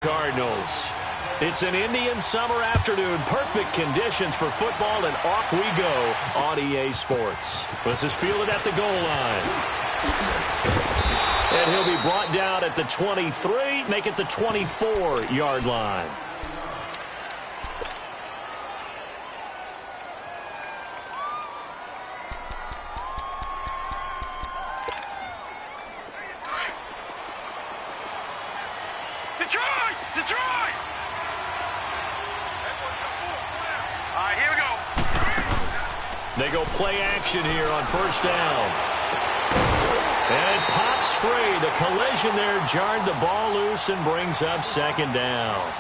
Cardinals. It's an Indian summer afternoon. Perfect conditions for football, and off we go on EA Sports. This is fielded at the goal line. And he'll be brought down at the 23, make it the 24-yard line. Detroit! All right, here we go. They go play action here on first down. And it pops free. The collision there jarred the ball loose and brings up second down.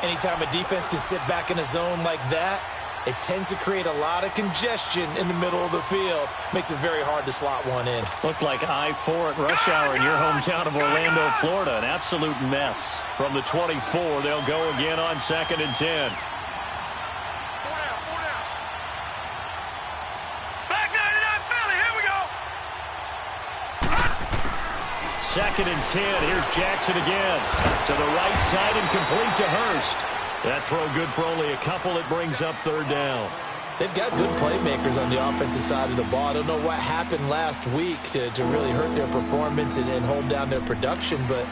Anytime a defense can sit back in a zone like that, it tends to create a lot of congestion in the middle of the field. Makes it very hard to slot one in. Looked like I-4 at rush hour in your hometown of Orlando, Florida. An absolute mess. From the 24, they'll go again on 2nd and 10. Back 99 Philly, here we go. 2nd and 10. Here's Jackson again. To the right side and complete to Hurst. That throw good for only a couple. It brings up third down. They've got good playmakers on the offensive side of the ball. I don't know what happened last week to really hurt their performance and hold down their production, but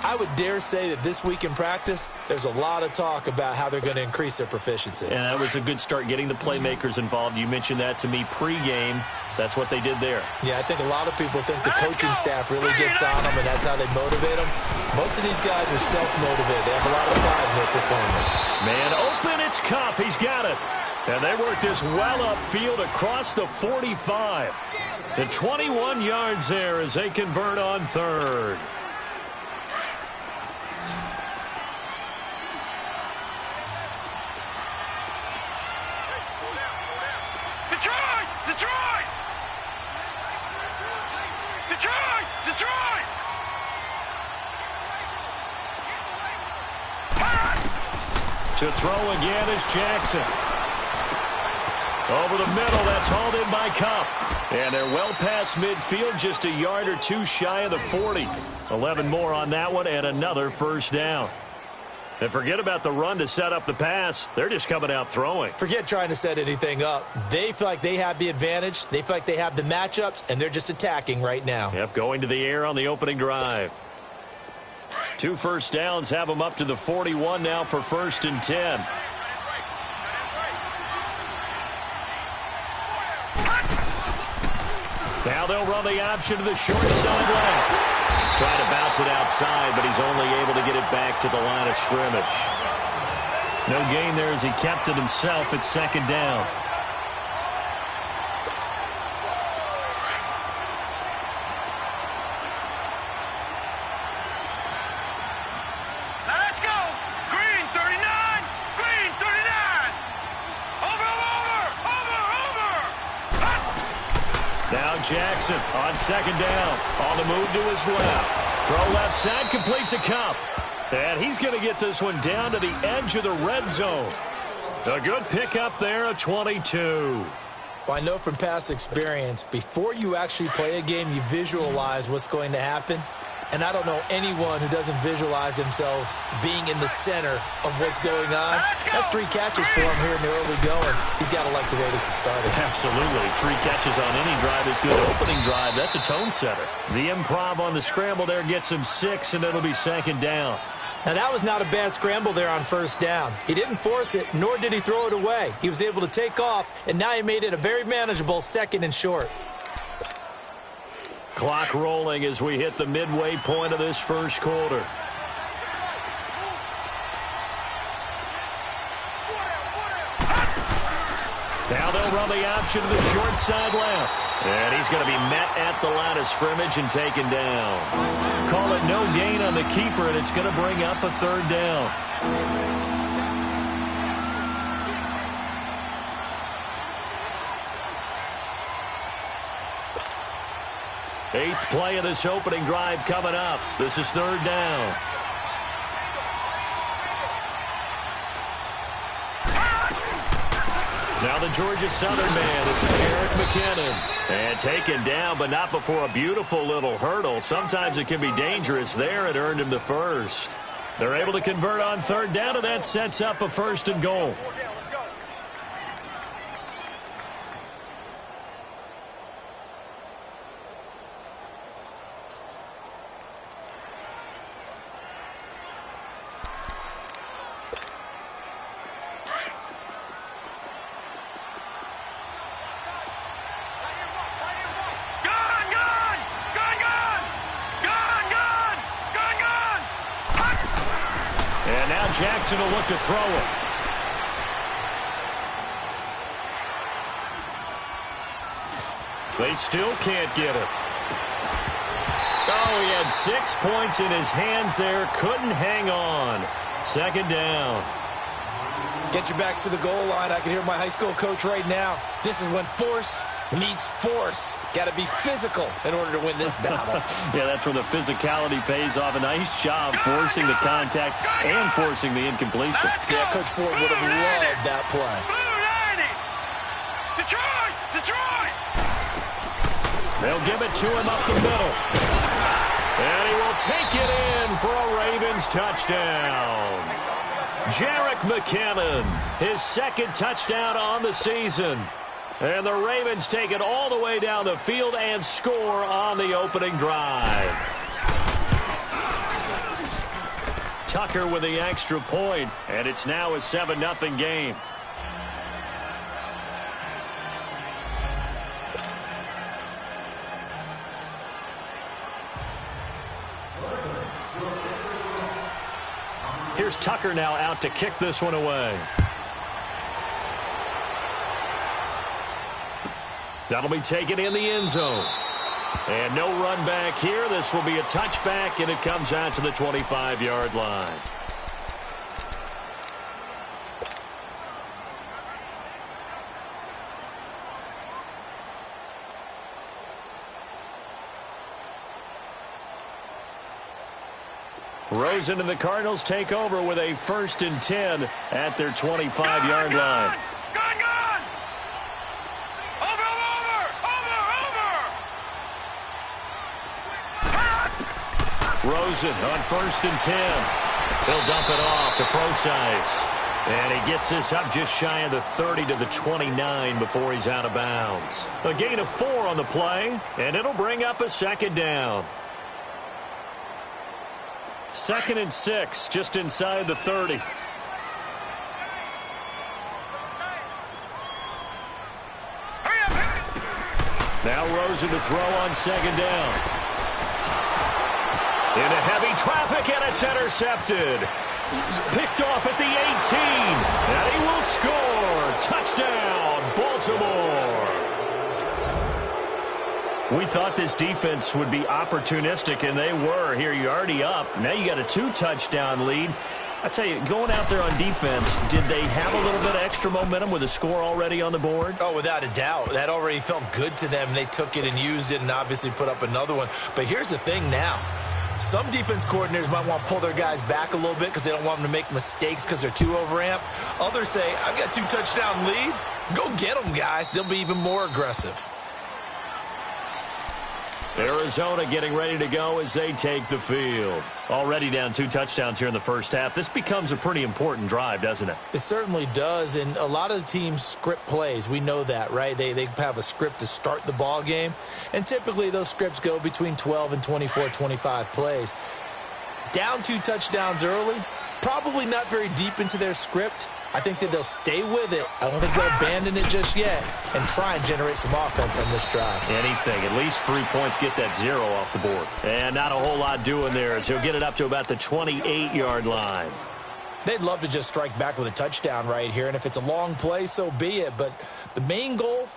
I would dare say that this week in practice, there's a lot of talk about how they're going to increase their proficiency. And that was a good start getting the playmakers involved. You mentioned that to me pregame. That's what they did there. Yeah, I think a lot of people think the coaching staff really gets on them, and that's how they motivate them. Most of these guys are self-motivated. They have a lot of pride in their performance. Man open, it's Cup. He's got it. And they work this well upfield across the 45. The 21 yards there as they convert on third. Detroit! To throw again is Jackson. Over the middle, that's hauled in by Cup. And they're well past midfield, just a yard or two shy of the 40. 11 more on that one, and another first down. And forget about the run to set up the pass. They're just coming out throwing. Forget trying to set anything up. They feel like they have the advantage. They feel like they have the matchups, and they're just attacking right now. Yep, going to the air on the opening drive. 2 first downs have them up to the 41 now for 1st and 10. Now they'll run the option to the short side left. Trying to bounce it outside, but he's only able to get it back to the line of scrimmage. No gain there as he kept it himself at 2nd down. Now let's go. Green 39. Green 39. Over. Now Jackson on 2nd down. On the move to his left. Throw left side, complete to Cup. And he's going to get this one down to the edge of the red zone. A good pickup there of 22. Well, I know from past experience, before you actually play a game, you visualize what's going to happen. And I don't know anyone who doesn't visualize themselves being in the center of what's going on. That's 3 catches for him here in the early going. He's got to like the way this is started. Absolutely. 3 catches on any drive is good. Opening drive, that's a tone setter. The improv on the scramble there gets him 6, and it'll be 2nd down. Now, that was not a bad scramble there on 1st down. He didn't force it, nor did he throw it away. He was able to take off, and now he made it a very manageable 2nd and short. Clock rolling as we hit the midway point of this first quarter. Now they'll run the option to the short side left. And he's going to be met at the line of scrimmage and taken down. Call it no gain on the keeper, and it's going to bring up a 3rd down. Eighth play of this opening drive coming up. This is 3rd down. Now the Georgia Southern man. This is Jarek McKinnon. And taken down, but not before a beautiful little hurdle. Sometimes it can be dangerous there. It earned him the first. They're able to convert on third down, and that sets up a first and goal. And now Jackson will look to throw it. They still can't get it. Oh, he had 6 points in his hands there. Couldn't hang on. Second down. Get your backs to the goal line. I can hear my high school coach right now. This is when force meets force. Got to be physical in order to win this battle. Yeah, that's where the physicality pays off. A nice job forcing the contact and forcing the incompletion. Yeah, Coach Ford would have loved that play. Detroit! They'll give it to him up the middle. And he will take it in for a Ravens touchdown. Jerick McKinnon, his second touchdown on the season. And the Ravens take it all the way down the field and score on the opening drive. Tucker with the extra point, and it's now a 7-0 game. Here's Tucker now out to kick this one away. That'll be taken in the end zone. And no run back here. This will be a touchback, and it comes out to the 25-yard line. Rosen and the Cardinals take over with a 1st and 10 at their 25-yard line. Rosen on 1st and 10. He'll dump it off to Procise. And he gets this up just shy of the 30 to the 29 before he's out of bounds. A gain of 4 on the play, and it'll bring up a second down. 2nd and 6, just inside the 30. Now Rosen to throw on 2nd down. Into heavy traffic, and it's intercepted. Picked off at the 18, and he will score. Touchdown, Baltimore. We thought this defense would be opportunistic, and they were. Here, you're already up. Now you got a 2-touchdown lead. I tell you, going out there on defense, did they have a little bit of extra momentum with a score already on the board? Oh, without a doubt. That already felt good to them. They took it and used it and obviously put up another one. But here's the thing now. Some defense coordinators might want to pull their guys back a little bit because they don't want them to make mistakes because they're too overamped. Others say, I've got 2-touchdown lead. Go get them, guys. They'll be even more aggressive. Arizona getting ready to go as they take the field. Already down 2 touchdowns here in the first half. This becomes a pretty important drive, doesn't it? It certainly does, and a lot of the teams script plays. We know that, right? They have a script to start the ball game, and typically those scripts go between 12 and 24, 25 plays. Down 2 touchdowns early, probably not very deep into their script. I think that they'll stay with it. I don't think they'll abandon it just yet and try and generate some offense on this drive. Anything. At least 3 points, get that 0 off the board. And not a whole lot doing there as he'll get it up to about the 28-yard line. They'd love to just strike back with a touchdown right here, and if it's a long play, so be it. But the main goal,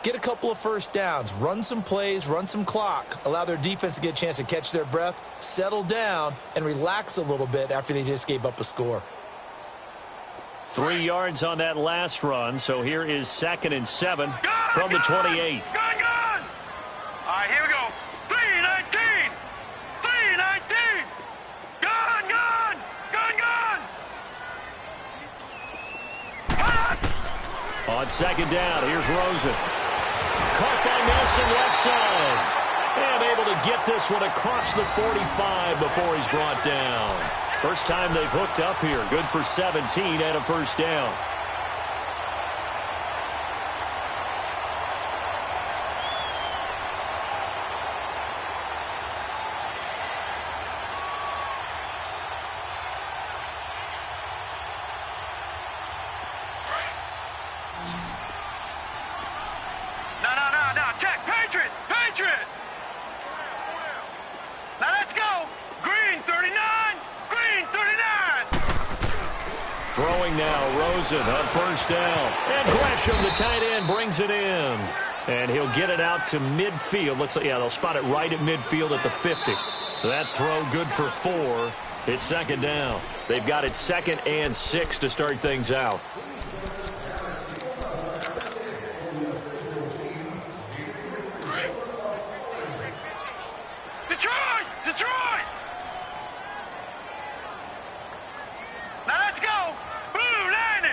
get a couple of first downs, run some plays, run some clock, allow their defense to get a chance to catch their breath, settle down, and relax a little bit after they just gave up a score. 3 yards on that last run, so here is 2nd and 7 from the 28. Gun! All right, here we go. 3-19! 3-19! Gun! On 2nd down, here's Rosen. Caught by Nelson left side. And able to get this one across the 45 before he's brought down. First time they've hooked up here. Good for 17 and a first down. No. Check. Patriot. Now let's go. Green 39. Green 39. Throwing now, Rosen on first down. And Gresham, the tight end, brings it in. And he'll get it out to midfield. They'll spot it right at midfield at the 50. That throw good for 4. It's second down. They've got it 2nd and 6 to start things out. Detroit! Now let's go! Blue 90!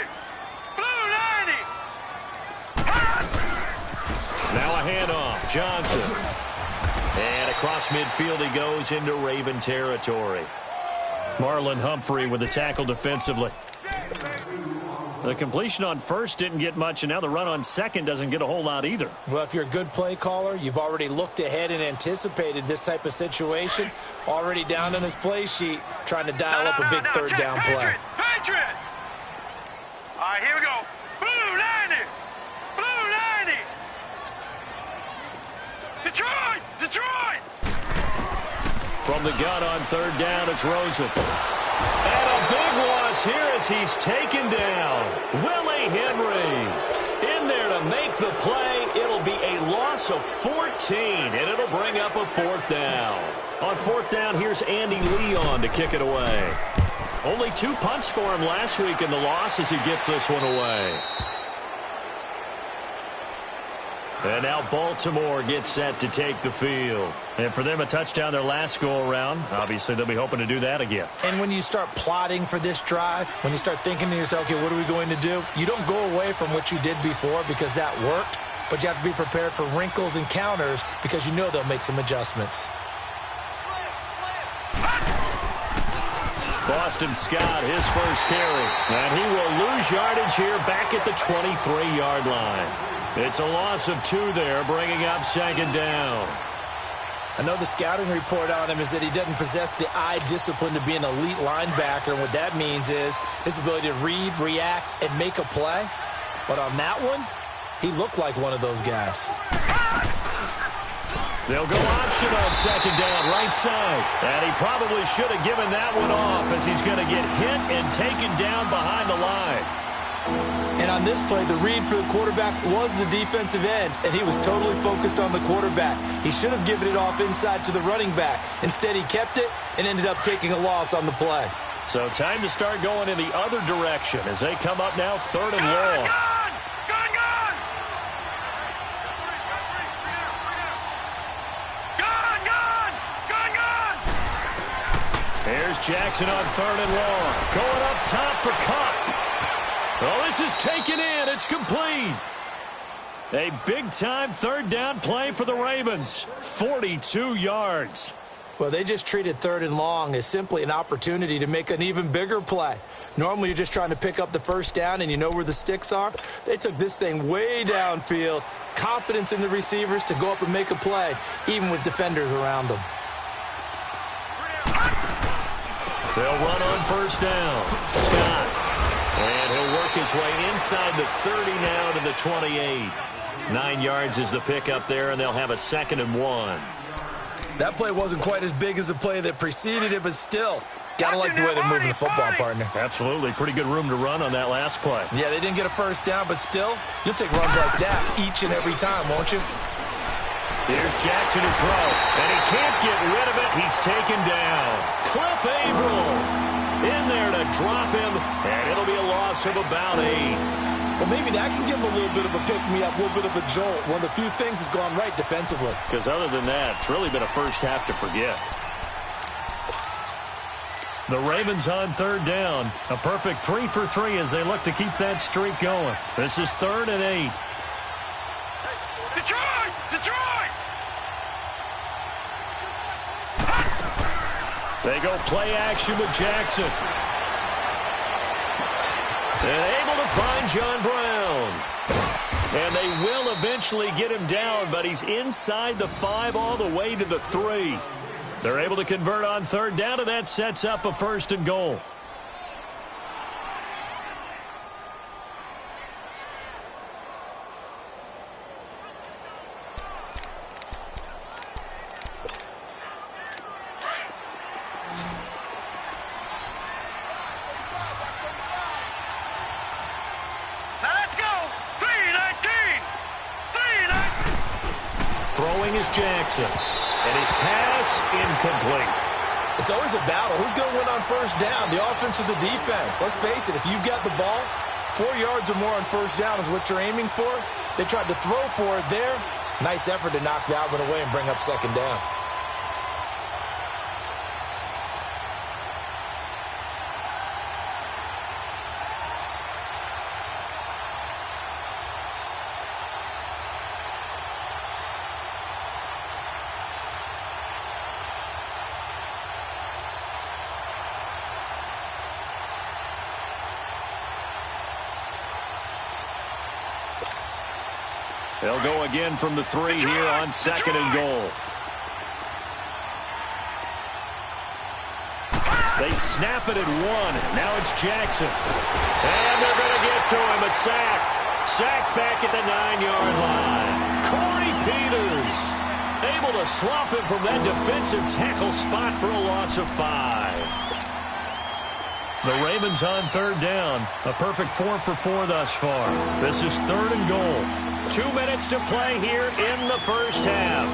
Now a handoff. Johnson. And across midfield he goes into Raven territory. Marlon Humphrey with the tackle defensively. The completion on first didn't get much, and now the run on second doesn't get a whole lot either. Well, if you're a good play caller, you've already looked ahead and anticipated this type of situation. Already down on his play sheet, trying to dial up a big third down play. Patriot! All right, here we go. Blue 90! Detroit! From the gun on third down, it's Rosen. And a big loss here as he's taken down. Willie Henry in there to make the play. It'll be a loss of 14, and it'll bring up a 4th down. On 4th down, here's Andy Leon to kick it away. Only 2 punts for him last week in the loss as he gets this one away. And now Baltimore gets set to take the field. And for them, a touchdown their last go-around. Obviously, they'll be hoping to do that again. And when you start plotting for this drive, when you start thinking to yourself, okay, what are we going to do? You don't go away from what you did before because that worked, but you have to be prepared for wrinkles and counters because you know they'll make some adjustments. Boston Scott, his first carry. And he will lose yardage here back at the 23-yard line. It's a loss of 2 there, bringing up second down. I know the scouting report on him is that he doesn't possess the eye discipline to be an elite linebacker, and what that means is his ability to read, react, and make a play. But on that one, he looked like one of those guys. They'll go option on second down, right side. And he probably should have given that one off as he's going to get hit and taken down behind the line. And on this play, the read for the quarterback was the defensive end, and he was totally focused on the quarterback. He should have given it off inside to the running back. Instead, he kept it and ended up taking a loss on the play. So time to start going in the other direction as they come up now 3rd and long. Here's Jackson on 3rd and long. Going up top for Cup. Oh, this is taken in. It's complete. A big-time 3rd down play for the Ravens. 42 yards. Well, they just treated 3rd and long as simply an opportunity to make an even bigger play. Normally, you're just trying to pick up the first down and you know where the sticks are. They took this thing way downfield. Confidence in the receivers to go up and make a play, even with defenders around them. They'll run on first down. Scott. And he'll work his way inside the 30 now to the 28. 9 yards is the pickup there, and they'll have a 2nd and 1. That play wasn't quite as big as the play that preceded it, but still, gotta like the way they're moving the football, partner. Absolutely. Pretty good room to run on that last play. Yeah, they didn't get a first down, but still, you'll take runs like that each and every time, won't you? Here's Jackson to throw, and he can't get rid of it. He's taken down. Cliff Averill in there to drop him, and it'll be a loss of about 8. Well, maybe that can give him a little bit of a pick-me-up, a little bit of a jolt. One of the few things has gone right defensively. Because other than that, it's really been a first half to forget. The Ravens on 3rd down. A perfect 3 for 3 as they look to keep that streak going. This is 3rd and 8. Detroit! They go play action with Jackson. And able to find John Brown. And they will eventually get him down, but he's inside the 5 all the way to the 3. They're able to convert on third down, and that sets up a 1st and goal. Throwing is Jackson. And his pass incomplete. It's always a battle. Who's going to win on first down, the offense or the defense? Let's face it, if you've got the ball, 4 yards or more on first down is what you're aiming for. They tried to throw for it there. Nice effort to knock that one away and bring up 2nd down. They'll go again from the 3 here on 2nd and goal. They snap it at 1. Now it's Jackson. And they're going to get to him. A sack. Sack back at the 9-yard line. Corey Peters able to swap him from that defensive tackle spot for a loss of 5. The Ravens on third down. A perfect 4 for 4 thus far. This is 3rd and goal. 2 minutes to play here in the first half.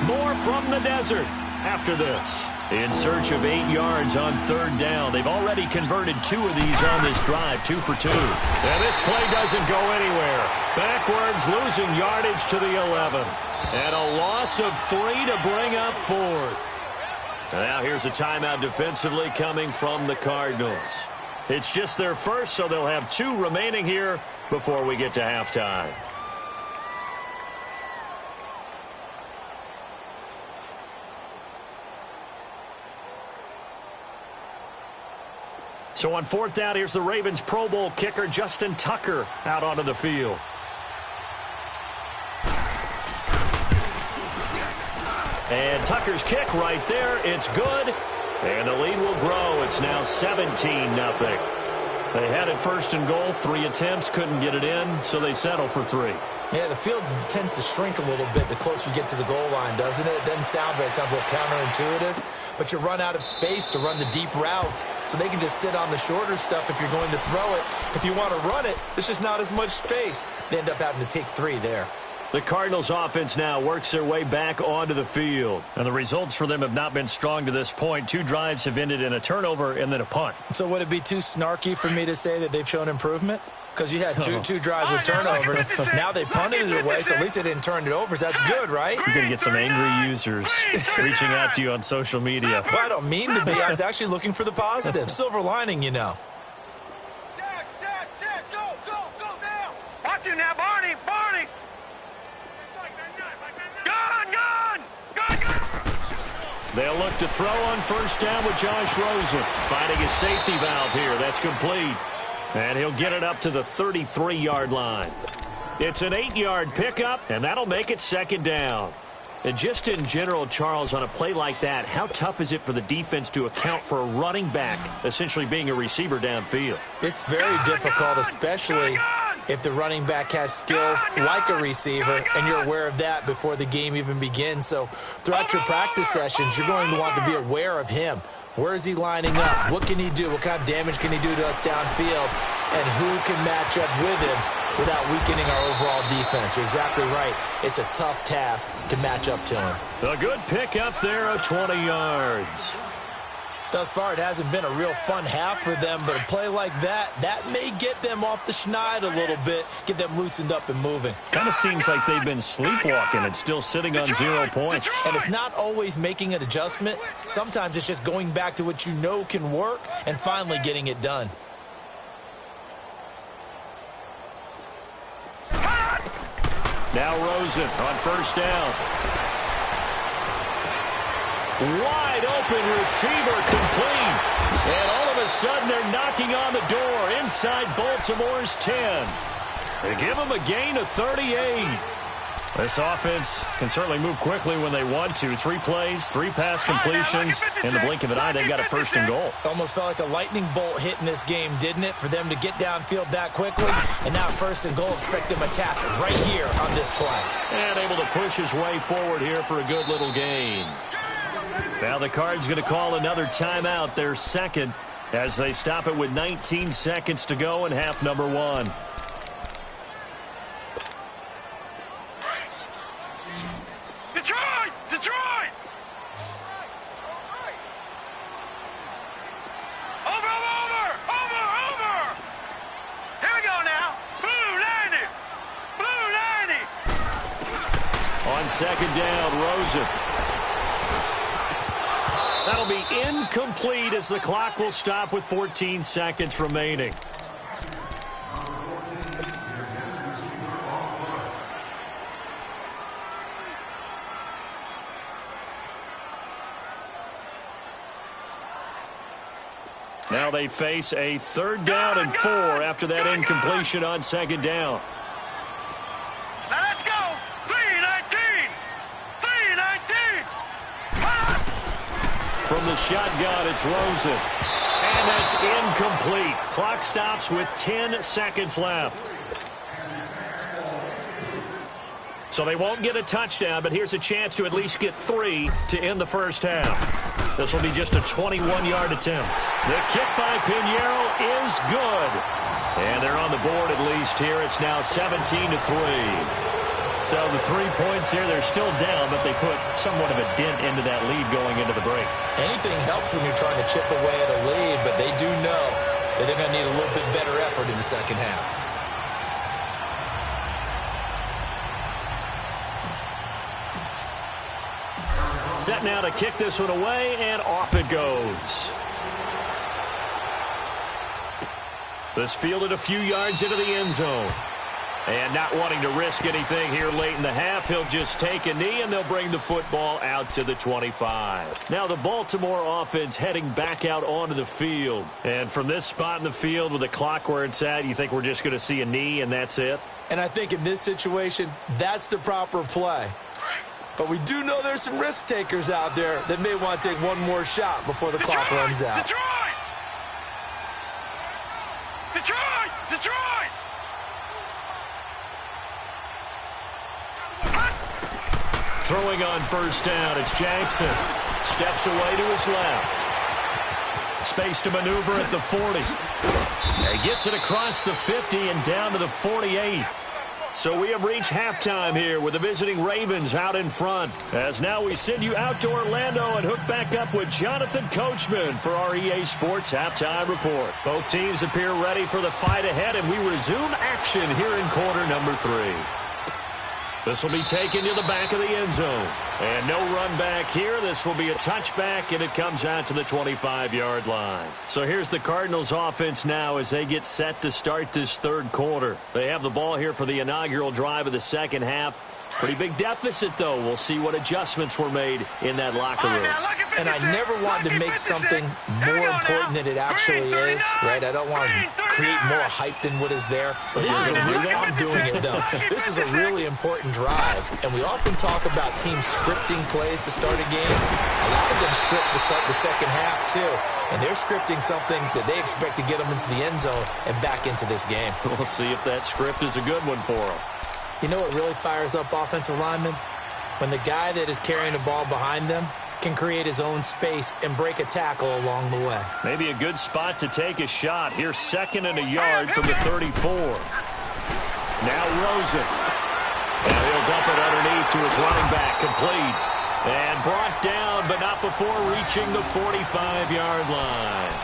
More from the desert after this. In search of 8 yards on third down. They've already converted 2 of these on this drive, 2 for 2. And this play doesn't go anywhere. Backwards, losing yardage to the 11. And a loss of 3 to bring up 4th. Now here's a timeout defensively coming from the Cardinals. It's just their first, so they'll have 2 remaining here before we get to halftime. So on 4th down, here's the Ravens Pro Bowl kicker Justin Tucker out onto the field. And Tucker's kick right there. It's good. And the lead will grow. It's now 17-0. They had it 1st and goal. 3 attempts. Couldn't get it in, so they settle for 3. Yeah, the field tends to shrink a little bit the closer you get to the goal line, doesn't it? It doesn't sound right. It sounds a little counterintuitive. But you run out of space to run the deep routes, so they can just sit on the shorter stuff if you're going to throw it. If you want to run it, there's just not as much space. They end up having to take 3 there. The Cardinals offense now works their way back onto the field. And the results for them have not been strong to this point. 2 drives have ended in a turnover and then a punt. So would it be too snarky for me to say that they've shown improvement? Because you had two drives with turnovers. Now they punted it away, so at least they didn't turn it over. So that's good, right? You're going to get some angry users reaching out to you on social media. Well, I don't mean to be. I was actually looking for the positive. Silver lining, you know. Dash, go now. Watch you now, Barney. Gun. They'll look to throw on 1st down with Josh Rosen. Finding his safety valve here. That's complete. And he'll get it up to the 33-yard line. It's an 8-yard pickup, and that'll make it 2nd down. And just in general, Charles, on a play like that, how tough is it for the defense to account for a running back essentially being a receiver downfield? It's very difficult, especially if the running back has skills like a receiver, and you're aware of that before the game even begins. So throughout your practice sessions, you're going to want to be aware of him. Where is he lining up? What can he do? What kind of damage can he do to us downfield? And who can match up with him without weakening our overall defense? You're exactly right. It's a tough task to match up to him. A good pick up there of 20 yards. Thus far, it hasn't been a real fun half for them, but a play like that may get them off the schneid a little bit, get them loosened up and moving. Kind of seems like they've been sleepwalking and still sitting on 0 points. And it's not always making an adjustment. Sometimes it's just going back to what you know can work and finally getting it done. Now Rosen on 1st down. Wide open receiver complete. And all of a sudden they're knocking on the door inside Baltimore's 10. They give them a gain of 38. This offense can certainly move quickly when they want to. 3 plays, 3 pass completions. In the blink of an eye, they've got a first and goal. Almost felt like a lightning bolt hit in this game, didn't it? For them to get downfield that quickly. And now first and goal, expect them to attack right here on this play. And able to push his way forward here for a good little gain. Now the Cards going to call another timeout, their second, as they stop it with 19 seconds to go in half number 1. Detroit! Over! Here we go now. Blue 90! On second down, Rosen. That'll be incomplete as the clock will stop with 14 seconds remaining. Now they face a 3rd down and 4 after that incompletion on second down. Now let's go. 3-19. From the shotgun, it's Rosen. And that's incomplete. Clock stops with 10 seconds left. So they won't get a touchdown, but here's a chance to at least get 3 to end the first half. This will be just a 21-yard attempt. The kick by Pinheiro is good. And they're on the board at least here. It's now 17-3. So the 3 points here, they're still down, but they put somewhat of a dent into that lead going into the break. Anything helps when you're trying to chip away at a lead, but they do know that they're going to need a little bit better effort in the second half. Set now to kick this one away, and off it goes. This fielded a few yards into the end zone. And not wanting to risk anything here late in the half, he'll just take a knee, and they'll bring the football out to the 25. Now the Baltimore offense heading back out onto the field. And from this spot in the field with the clock where it's at, you think we're just going to see a knee and that's it? And I think in this situation, that's the proper play. But we do know there's some risk takers out there that may want to take one more shot before the clock runs out. Detroit! Throwing on first down, it's Jackson. Steps away to his left. Space to maneuver at the 40. He gets it across the 50 and down to the 48. So we have reached halftime here with the visiting Ravens out in front. As now we send you out to Orlando and hook back up with Jonathan Coachman for our EA Sports Halftime Report. Both teams appear ready for the fight ahead, and we resume action here in quarter number 3. This will be taken to the back of the end zone. And no run back here. This will be a touchback, and it comes out to the 25-yard line. So here's the Cardinals offense now as they get set to start this third quarter. They have the ball here for the inaugural drive of the second half. Pretty big deficit, though. We'll see what adjustments were made in that locker room. And I never want to make something more important than it actually is, right? I don't want to create more hype than what is there. But this is a really, I'm doing it, though. This is a really important drive. And we often talk about teams scripting plays to start a game. A lot of them script to start the second half, too. And they're scripting something that they expect to get them into the end zone and back into this game. We'll see if that script is a good one for them. You know what really fires up offensive linemen? When the guy that is carrying the ball behind them can create his own space and break a tackle along the way. Maybe a good spot to take a shot. Here's 2nd and a yard from the 34. Now Rosen. And he'll dump it underneath to his running back, complete. And brought down, but not before reaching the 45-yard line.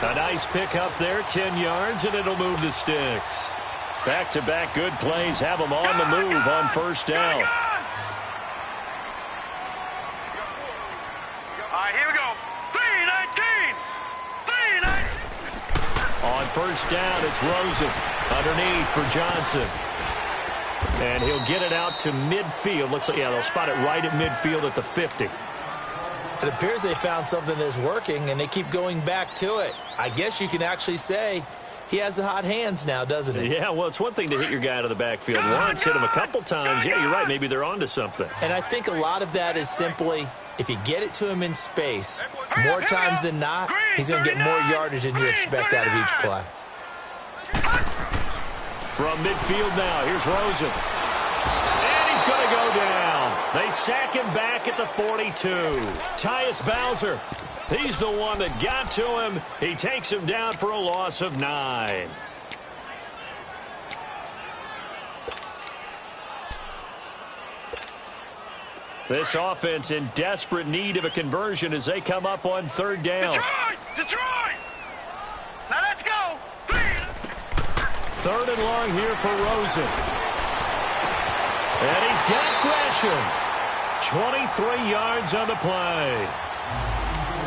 A nice pickup there, 10 yards, and it'll move the sticks. Back-to-back good plays have them on the move on first down. All right, here we go. 3-19. On first down, it's Rosen underneath for Johnson. And he'll get it out to midfield. Looks like, yeah, they'll spot it right at midfield at the 50. It appears they found something that's working, and they keep going back to it. I guess you can actually say he has the hot hands now, doesn't he? Yeah, well, it's one thing to hit your guy out of the backfield once, hit him a couple times. Yeah, you're right. Maybe they're onto something. And I think a lot of that is simply if you get it to him in space, more times than not, he's going to get more yardage than you expect out of each play. From midfield now, here's Rosen. And he's going to go down. They sack him back at the 42. Tyus Bowser, he's the one that got to him. He takes him down for a loss of 9. This offense in desperate need of a conversion as they come up on 3rd down. Detroit! Now let's go! 3rd and long here for Rosen. And he's got Gresham. 23 yards on the play.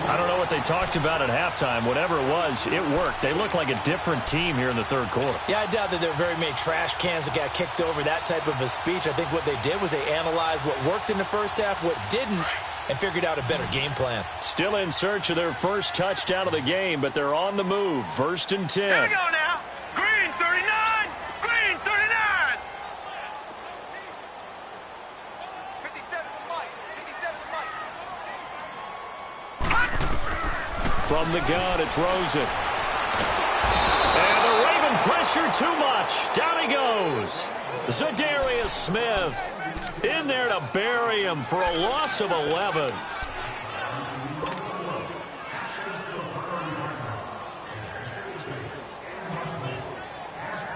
I don't know what they talked about at halftime. Whatever it was, it worked. They look like a different team here in the 3rd quarter. Yeah, I doubt that there are very many trash cans that got kicked over, that type of a speech. I think what they did was they analyzed what worked in the first half, what didn't, and figured out a better game plan. Still in search of their first touchdown of the game, but they're on the move. 1st and 10. Here we go now. Green 39. Green 39. 57 to Mike. 57 to Mike. From the gun, it's Rosen. And the Raven pressure too much. Down he goes. Zadarius Smith in there to bury him for a loss of 11.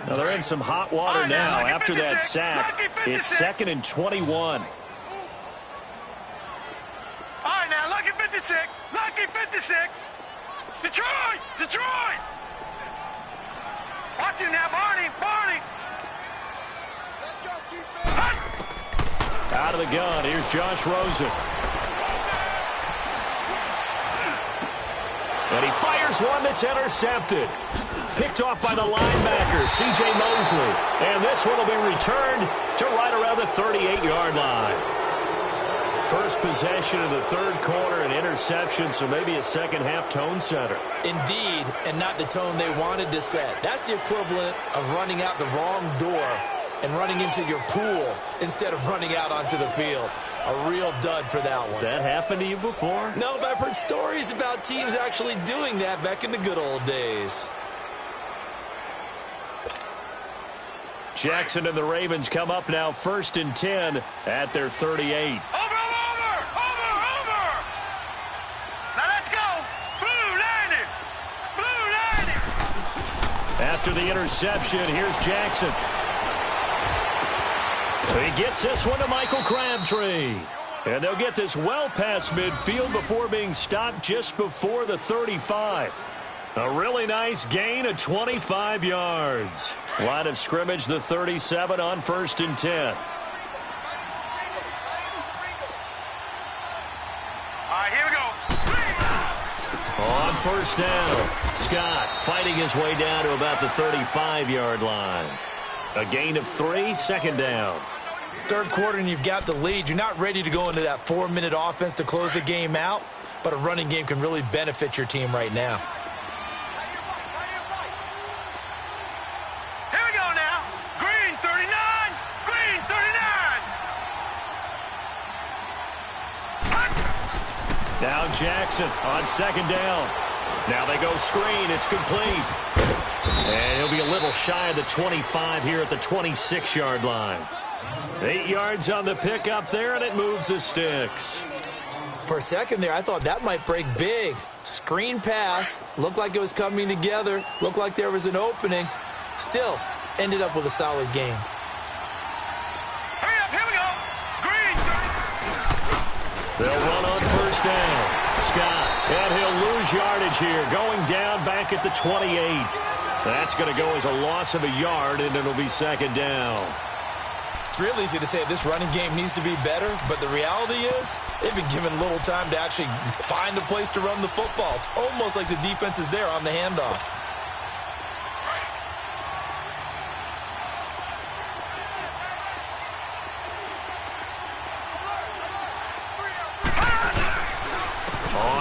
Now they're in some hot water now after that sack. It's 2nd and 21. All right, now, lucky 56. Lucky 56. Detroit! Detroit! Watch him now, Barney! Barney! Out of the gun, here's Josh Rosen. And he fires one that's intercepted. Picked off by the linebacker, C.J. Mosley. And this one will be returned to right around the 38-yard line. First possession of the 3rd quarter, an interception, so maybe a second-half tone setter. Indeed, and not the tone they wanted to set. That's the equivalent of running out the wrong door and running into your pool instead of running out onto the field. A real dud for that one. Has that happened to you before? No, but I've heard stories about teams actually doing that back in the good old days. Jackson and the Ravens come up now 1st and 10 at their 38. After the interception, here's Jackson. He gets this one to Michael Crabtree. And they'll get this well past midfield before being stopped just before the 35. A really nice gain of 25 yards. Line of scrimmage, the 37 on 1st and 10. All right, here we go. On 1st down, Scott fighting his way down to about the 35-yard line. A gain of 3, 2nd down. 3rd quarter and you've got the lead. You're not ready to go into that 4-minute offense to close the game out, but a running game can really benefit your team right now. Here we go now. Green 39. Green 39. Now Jackson on 2nd down. Now they go screen. It's complete. And he'll be a little shy of the 25 here at the 26-yard line. 8 yards on the pickup there, and it moves the sticks. For a second there, I thought that might break big. Screen pass. Looked like it was coming together. Looked like there was an opening. Still, ended up with a solid game. Hurry up, here we go. Green 30. They'll run on 1st down. Scott, and he'll lose yardage here, going down back at the 28. That's going to go as a loss of a yard, and it'll be 2nd down. It's real easy to say this running game needs to be better, but the reality is they've been given little time to actually find a place to run the football. It's almost like the defense is there on the handoff.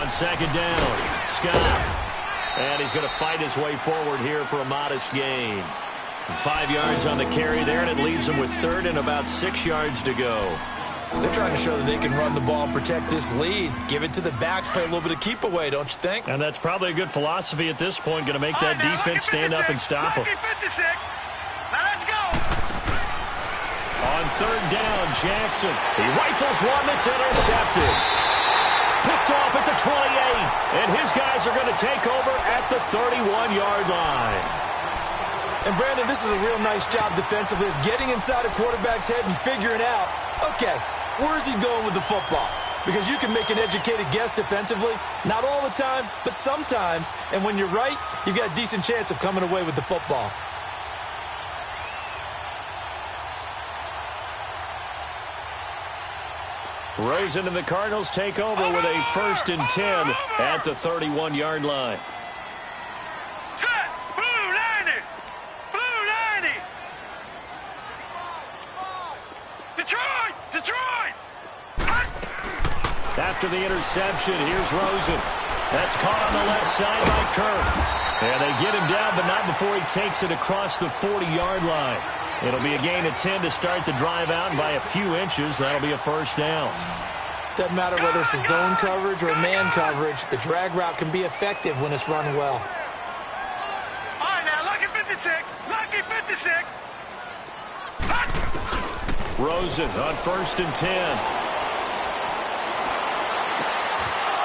on second down. Scott. And he's going to fight his way forward here for a modest gain. 5 yards on the carry there, and it leaves him with third and about 6 yards to go. They're trying to show that they can run the ball and protect this lead. Give it to the backs, play a little bit of keep away, don't you think? And that's probably a good philosophy at this point, going to make that defense stand up and stop them. Now let's go. On third down, Jackson. He rifles one that's intercepted. Picked off at the 28, and his guys are going to take over at the 31-yard line. And, Brandon, this is a real nice job defensively of getting inside a quarterback's head and figuring out, okay, where's he going with the football? Because you can make an educated guess defensively, not all the time, but sometimes. And when you're right, you've got a decent chance of coming away with the football. Rosen and the Cardinals take over with a 1st and 10 at the 31-yard line. Set. Blue 90. Blue 90. Detroit. Detroit. After the interception, here's Rosen. That's caught on the left side by Kirk. And they get him down, but not before he takes it across the 40-yard line. It'll be a gain of 10 to start the drive out, and by a few inches, that'll be a first down. Doesn't matter whether it's a zone coverage or man coverage, the drag route can be effective when it's run well. All right, now, lucky 56. Lucky 56. Rosen on 1st and 10.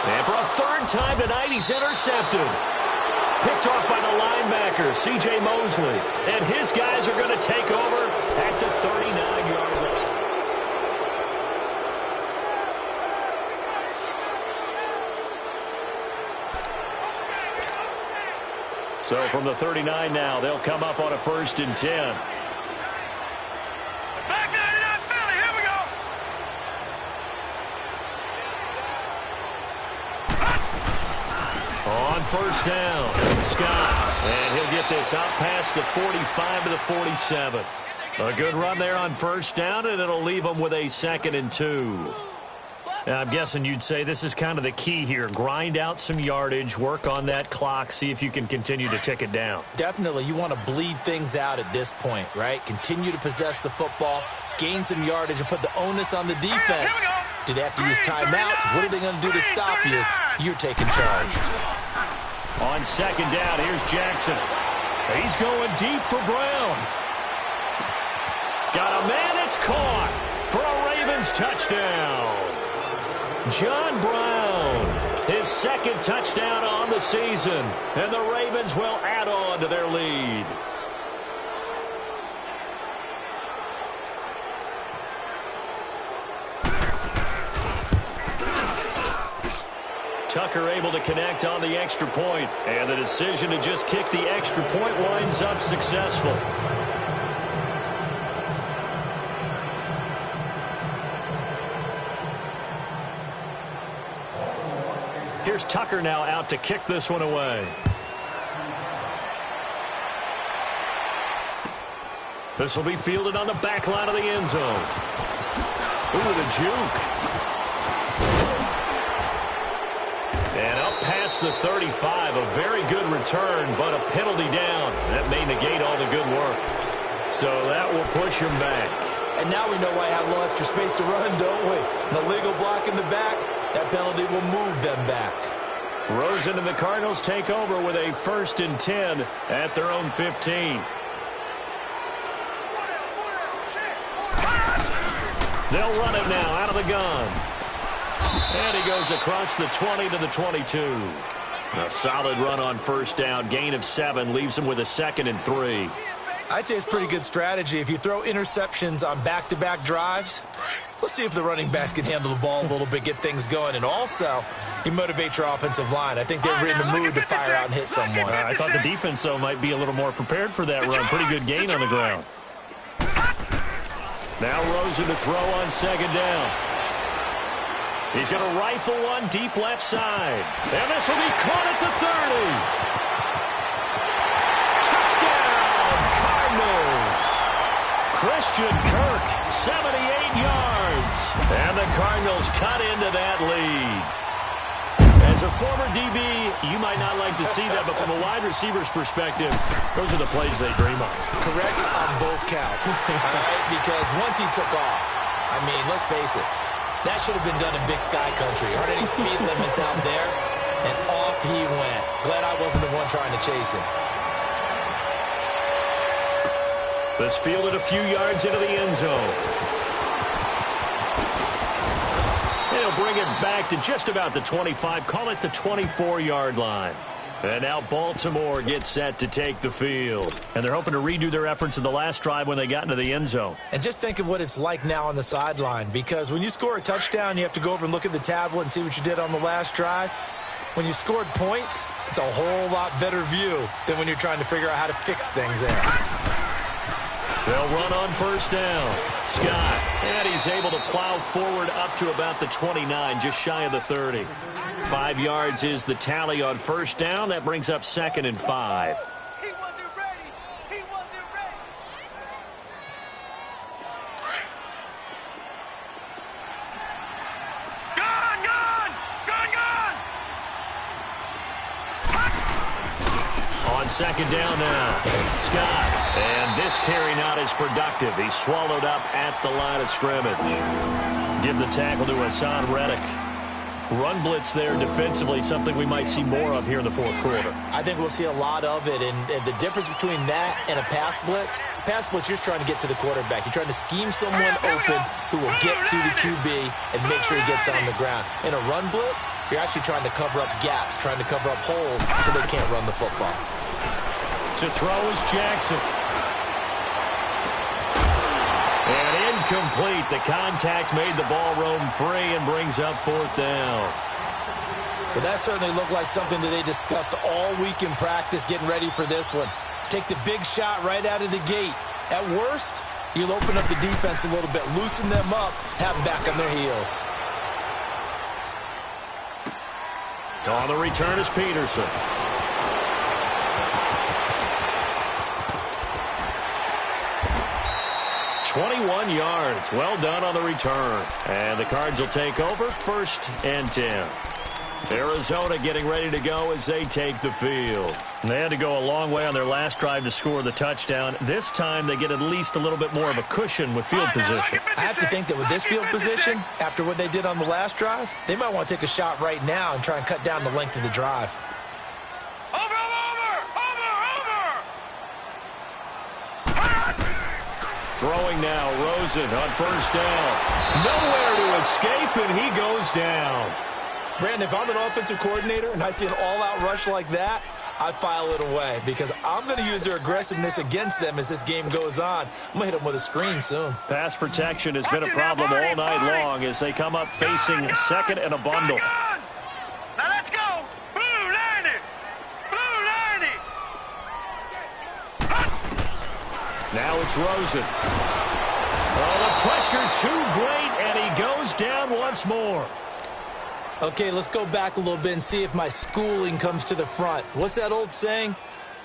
And for a third time tonight, he's intercepted. Picked off by the linebacker, C.J. Mosley. And his guys are going to take over at the 39-yard line. So from the 39 now, they'll come up on a 1st and 10. Back 99 Philly. Here we go. On 1st down, Scott. And he'll get this out past the 45 to the 47. A good run there on 1st down, and it'll leave them with a 2nd and 2. Now, I'm guessing you'd say this is kind of the key here. Grind out some yardage, work on that clock, see if you can continue to tick it down. Definitely. You want to bleed things out at this point, right? Continue to possess the football, gain some yardage, and put the onus on the defense. Do they have to use timeouts? What are they going to do to stop you? You're taking charge. On 2nd down, here's Jackson. He's going deep for Brown. Got a man, it's caught for a Ravens touchdown. John Brown, his 2nd touchdown on the season, and the Ravens will add on to their lead. Tucker able to connect on the extra point, and the decision to just kick the extra point winds up successful. Here's Tucker now out to kick this one away. This will be fielded on the back line of the end zone. Ooh, the juke. And up past the 35, a very good return, but a penalty down. That may negate all the good work. So that will push him back. And now we know why I have a little extra space to run, don't we? An illegal block in the back. That penalty will move them back. Rosen and the Cardinals take over with a 1st and 10 at their own 15. They'll run it now out of the gun. And he goes across the 20 to the 22. A solid run on 1st down. Gain of 7 leaves him with a 2nd and 3. I'd say it's pretty good strategy. If you throw interceptions on back-to-back drives, let's see if the running backs can handle the ball a little bit, get things going. And also, you motivate your offensive line. I think they're in the mood to fire out and hit someone. I thought the defense, though, might be a little more prepared for that run. Pretty good gain on the ground. Now Rosen to throw on 2nd down. He's going to rifle one deep left side. And this will be caught at the 30. Christian Kirk, 78 yards. And the Cardinals cut into that lead. As a former DB, you might not like to see that, but from a wide receiver's perspective, those are the plays they dream of. Correct on both counts, all right? Because once he took off, I mean, let's face it, that should have been done in Big Sky Country. Aren't any speed limits out there? And off he went. Glad I wasn't the one trying to chase him. This fielded a few yards into the end zone. He'll bring it back to just about the 25. Call it the 24-yard line. And now Baltimore gets set to take the field. And they're hoping to redo their efforts in the last drive when they got into the end zone. And just think of what it's like now on the sideline. Because when you score a touchdown, you have to go over and look at the tablet and see what you did on the last drive. When you scored points, it's a whole lot better view than when you're trying to figure out how to fix things there. They'll run on first down. Scott, and he's able to plow forward up to about the 29, just shy of the 30. 5 yards is the tally on first down. That brings up 2nd and 5. He wasn't ready. He wasn't ready. Gone, gone, gone, gone. On second down now, Scott. And this carry not as productive. He's swallowed up at the line of scrimmage. Give the tackle to Hassan Reddick. Run blitz there defensively, something we might see more of here in the fourth quarter. I think we'll see a lot of it, and the difference between that and a pass blitz, you're just trying to get to the quarterback. You're trying to scheme someone open who will get to the QB and make sure he gets on the ground. In a run blitz, you're actually trying to cover up gaps, trying to cover up holes so they can't run the football. To throw is Jackson. And incomplete. The contact made the ball roam free and brings up 4th down. Well, that certainly looked like something that they discussed all week in practice getting ready for this one. Take the big shot right out of the gate. At worst, you'll open up the defense a little bit, loosen them up, have them back on their heels. On the return is Peterson. 21 yards. Well done on the return. And the Cards will take over 1st and 10. Arizona getting ready to go as they take the field. And they had to go a long way on their last drive to score the touchdown. This time they get at least a little bit more of a cushion with field position. I have to think that with this field position, after what they did on the last drive, they might want to take a shot right now and try and cut down the length of the drive. Throwing now, Rosen on first down. Nowhere to escape, and he goes down. Brandon, if I'm an offensive coordinator and I see an all-out rush like that, I file it away because I'm going to use their aggressiveness against them as this game goes on. I'm going to hit them with a screen soon. Pass protection has been a problem all night long as they come up facing 2nd and a bundle. Now let's go. Blue line it. Blue line it. Now it's Rosen. Oh, the pressure too great, and he goes down once more. Okay, let's go back a little bit and see if my schooling comes to the front. What's that old saying?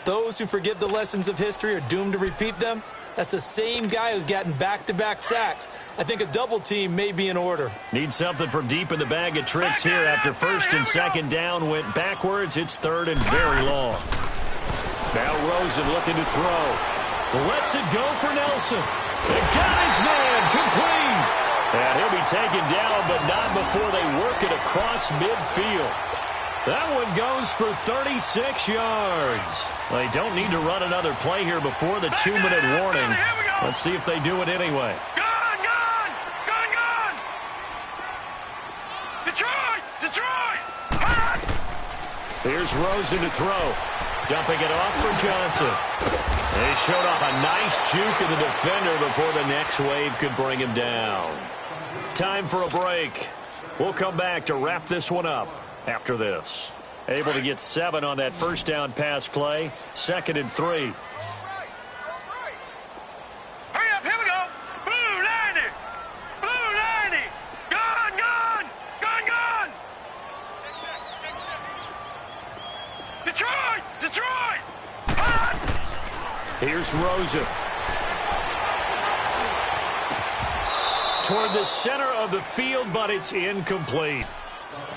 Those who forget the lessons of history are doomed to repeat them. That's the same guy who's gotten back-to-back sacks. I think a double team may be in order. Need something from deep in the bag of tricks here after 1st and 2nd down went backwards. It's 3rd and very long. Now Rosen looking to throw. Lets it go for Nelson. They got his man complete. And he'll be taken down, but not before they work it across midfield. That one goes for 36 yards. They don't need to run another play here before the 2-minute warning. Let's see if they do it anyway. Gone, gone, gone, gone. Detroit, Detroit. Here's Rosen to throw. Dumping it off for Johnson. He showed off a nice juke of the defender before the next wave could bring him down. Time for a break. We'll come back to wrap this one up after this. Able to get 7 on that first down pass play. 2nd and 3. Hurry up, here we go. Blue line it. Blue line it. Gone, gone, gone, gone. Detroit, Detroit. Here's Rosen. Toward the center of the field, but it's incomplete.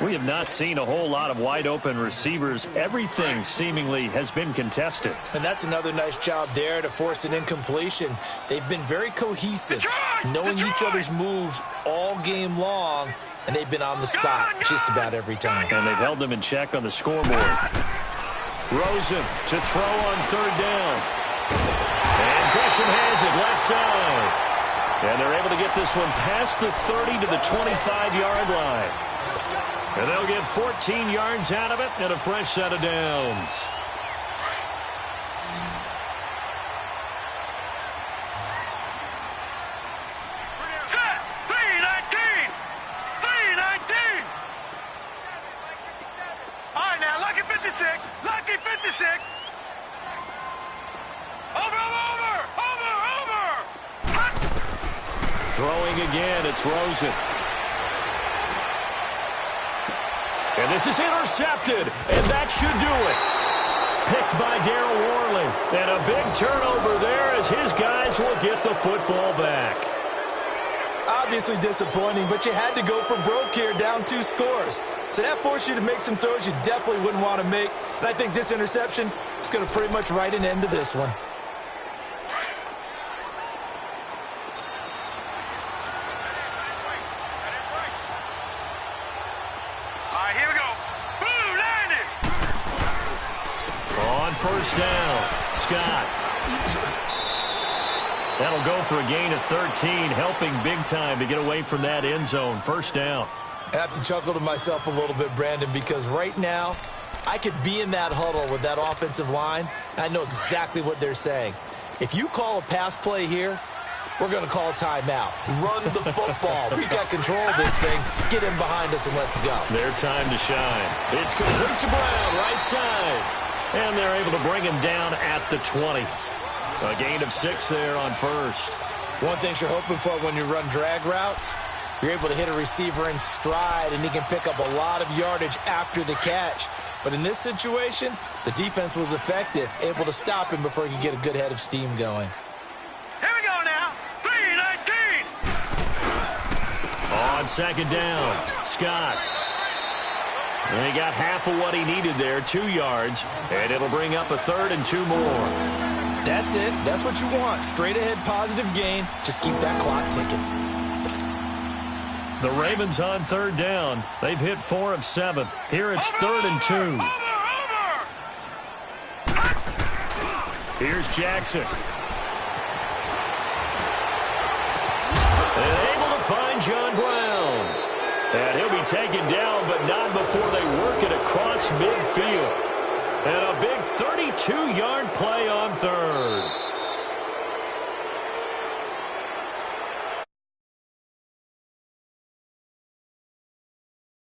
We have not seen a whole lot of wide-open receivers. Everything seemingly has been contested. And that's another nice job there to force an incompletion. They've been very cohesive, knowing each other's moves all game long, and they've been on the spot just about every time. And they've held them in check on the scoreboard. Rosen to throw on third down. And Gresham has it left side. And they're able to get this one past the 30 to the 25-yard line. And they'll get 14 yards out of it and a fresh set of downs. Set. 3-19. 3-19. All right, now, lucky 56. Lucky 56. Over. Hut. Throwing again, it's Rosen. And this is intercepted, and that should do it. Picked by Darryl Worley. And a big turnover there as his guys will get the football back. Obviously disappointing, but you had to go for broke here, down 2 scores. So that forced you to make some throws you definitely wouldn't want to make. And I think this interception is going to pretty much write an end to this one. First down, Scott. That'll go for a gain of 13, helping big time to get away from that end zone. First down. I have to chuckle to myself a little bit, Brandon, because right now I could be in that huddle with that offensive line, and I know exactly what they're saying. If you call a pass play here, we're going to call a timeout. Run the football. We've got control of this thing. Get him behind us and let's go. Their time to shine. It's complete to Brown, right side. And they're able to bring him down at the 20. A gain of 6 there on first. One thing you're hoping for when you run drag routes, you're able to hit a receiver in stride, and he can pick up a lot of yardage after the catch. But in this situation, the defense was effective, able to stop him before he could get a good head of steam going. Here we go now. 3-19. On second down, Scott. And he got half of what he needed there, 2 yards, and it'll bring up a 3rd and 2 more. That's it. That's what you want. Straight ahead positive gain. Just keep that clock ticking. The Ravens on third down. They've hit 4 of 7. Here it's 3rd and 2. Here's Jackson. And able to find John Brown. And he'll be taken down, but not before they work it across midfield. And a big 32-yard play on third.